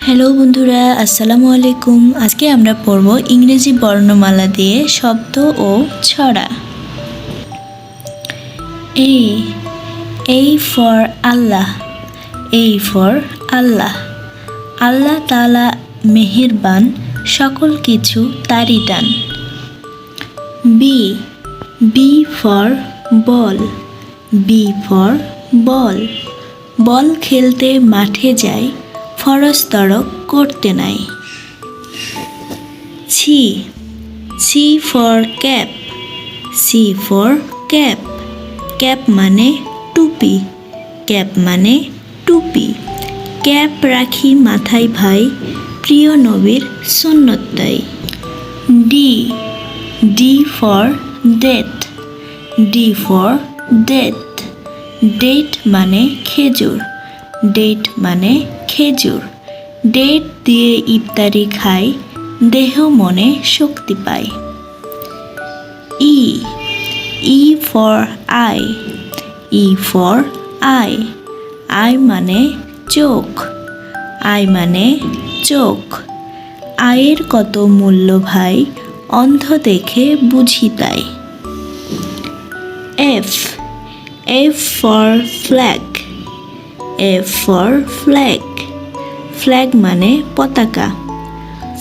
Hello বন্ধুরা, আসসালামু আলাইকুম। আজকে আমরা পড়ব ইংরেজি বর্ণমালা দিয়ে শব্দ ও ছড়া। A for Allah. A for আল্লাহ। আল্লাহ তাআলা মেহেরবান, সকল কিছু তারই দান। B for ball. B for বল। বল খেলতে মাঠে যায়, ফরজ তরক করতে নাই। C for cap. C for cap. Cap মানে টুপি। ক্যাপ মানে টুপি। ক্যাপ রাখি মাথায় ভাই, প্রিয় নবীর সুন্নত তাই। D for date. D for date. Date মানে খেজুর। ডেট মানে খেজুর। ডেট দিয়ে ইফতারি খাই, দেহ মনে শক্তি পায়। E for I. E for I. I মানে চোখ। আই মানে চোখ। আয়ের কত মূল্য ভাই, অন্ধ দেখে বুঝি তাই। F for flag. F for flag. Flag মানে পতাকা।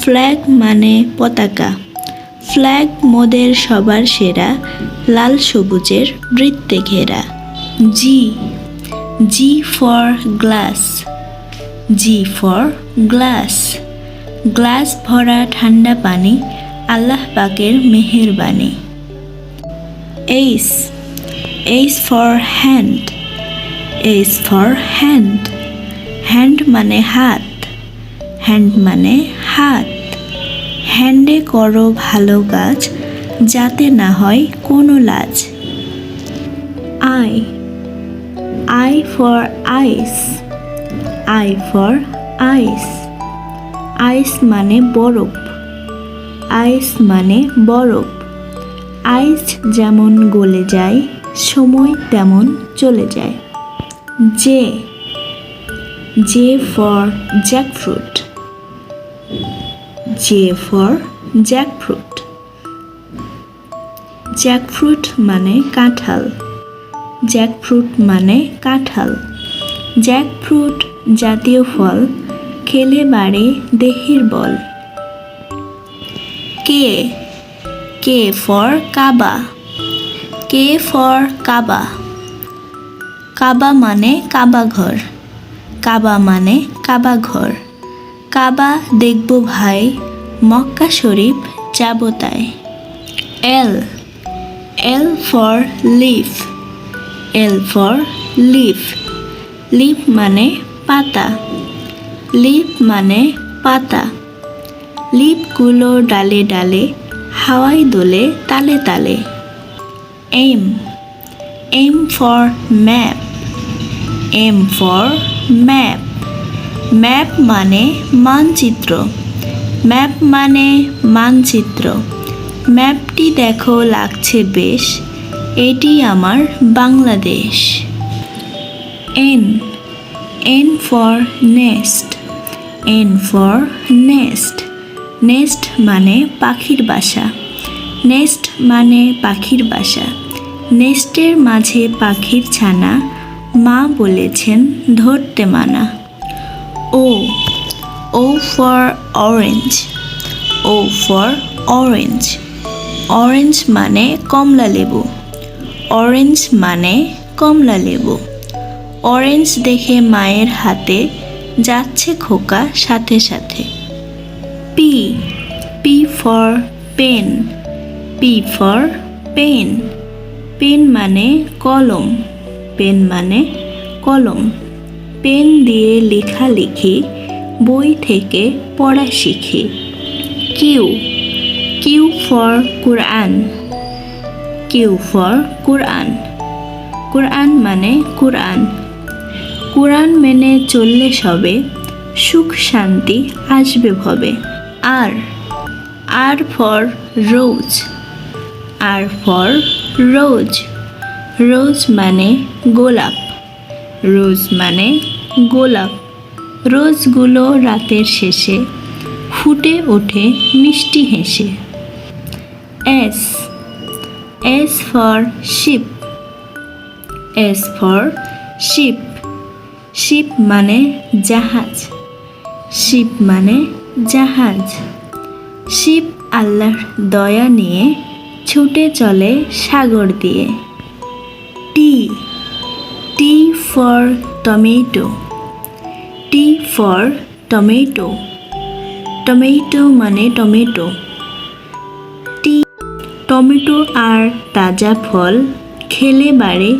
ফ্ল্যাগ মানে পতাকা। ফ্ল্যাগ মোদের সবার সেরা, লাল সবুজের বৃত্তে ঘেরা। G for glass. G for glass. Glass ভরা ঠান্ডা পানি, আল্লাহ পাকের মেহেরবানি। H for hand. H for hand. Hand মানে হাত। হ্যান্ড মানে হাত। হ্যান্ডে করো ভালো কাজ, যাতে না হয় কোনো লাজ। I for ice. I for আইস। আইস মানে বরফ। আইস মানে বরফ। আইস যেমন গলে যায়, সময় তেমন চলে যায়। J for jackfruit. J for jackfruit. Jackfruit মানে কাঁঠাল। জ্যাকফ্রুট মানে কাঁঠাল। জ্যাকফ্রুট জাতীয় ফল, খেলে বাড়ে দেহের বল। K for Kaaba. K for কাবা। কাবা মানে কাবা ঘর। কাবা মানে কাবা ঘর। কাবা দেখব ভাই, মক্কা শরীফ যাব তাই। L for leaf. L for leaf. Leaf মানে পাতা। লিফ মানে পাতা। লিফগুলো ডালে ডালে, হাওয়ায় দোলে তালে তালে। M for map. M for map. Map মানে মানচিত্র। ম্যাপ মানে মানচিত্র। ম্যাপটি দেখো লাগছে বেশ, এটি আমার Bangladesh. N for nest. N for nest. Nest মানে পাখির বাসা। নেস্ট মানে পাখির বাসা। নেস্টের মাঝে পাখির ছানা, মা বলেছেন ধরতে মানা। O for orange. O for orange. Orange মানে কমলা লেবু। অরেঞ্জ মানে কমলা লেবু। অরেঞ্জ দেখে মায়ের হাতে, যাচ্ছে খোকা সাথে সাথে। P for pen. P for pen. Pen মানে কলম। পেন মানে কলম। পেন দিয়ে লেখালেখি, বই থেকে পড়া শিখি। Q for Quran. Q for কুরআন। কুরআন মানে কুরআন। কুরআন মেনে চললে সবে, সুখ শান্তি আসবে ভবে। R for rose. R for রোজ। রোজ মানে গোলাপ। রোজ মানে গোলাপ। রোজগুলো রাতের শেষে ফুটে ওঠে মিষ্টি হেসে। S S for ship. S for ship. Ship মানে জাহাজ। শিপ মানে জাহাজ। শিপ আল্লাহর দয়া নিয়ে ছুটে চলে সাগর দিয়ে। T T for tomato. T for tomato. Tomato মানে টমেটো। টি টমেটো আর তাজা ফল খেলে বাড়ে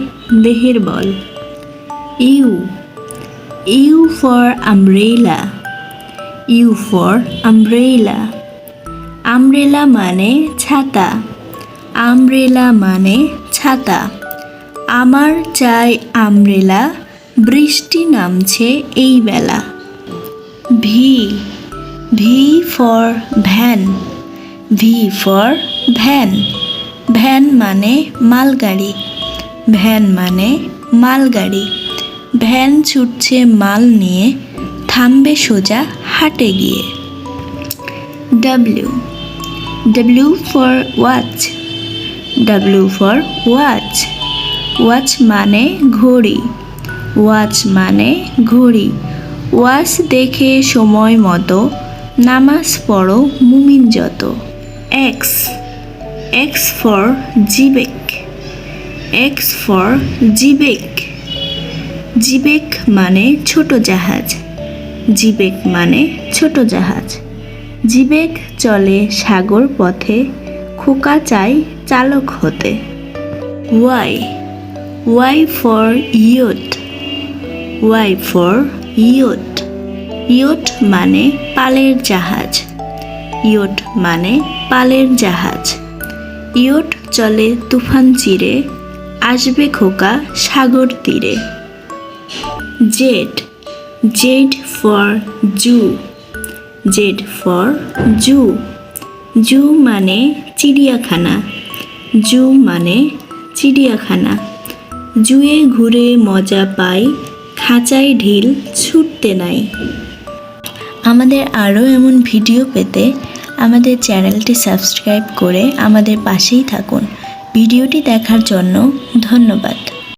দেহের বল। U U for umbrella. U for umbrella. Umbrella মানে ছাতা। আমব্রেলা মানে ছাতা। আমার চাই আমব্রেলা, বৃষ্টি নামছে এই বেলা। V V for van. V for van. Van মানে মালগাড়ি। ভ্যান মানে মালগাড়ি। ভ্যান ছুটছে মাল নিয়ে, থামবে সোজা হাটে গিয়ে। W W for watch. W for watch. Watch মানে ঘড়ি। ওয়াচ মানে ঘড়ি। ওয়াচ দেখে সময় মতো নামাজ পড়ো মুমিন যত। X X for xebec. X for xebec. Xebec মানে ছোট জাহাজ। জিবেক মানে ছোট জাহাজ। জিবেক চলে সাগর পথে, খোকা চাই চালক হতে। Y Y for yacht. Y for yacht. Yacht মানে পালের জাহাজ। ইয়ট মানে পালের জাহাজ। ইয়ট চলে তুফান চিরে, আসবে খোকা সাগর তীরে। Z Z for zoo. Z for zoo. Zoo মানে চিড়িয়াখানা। জু মানে চিড়িয়াখানা। জুয়ে ঘুরে মজা পাই, খাঁচায় ঢিল ছুটতে নাই। আমাদের আরও এমন ভিডিও পেতে আমাদের চ্যানেলটি সাবস্ক্রাইব করে আমাদের পাশেই থাকুন। ভিডিওটি দেখার জন্য ধন্যবাদ।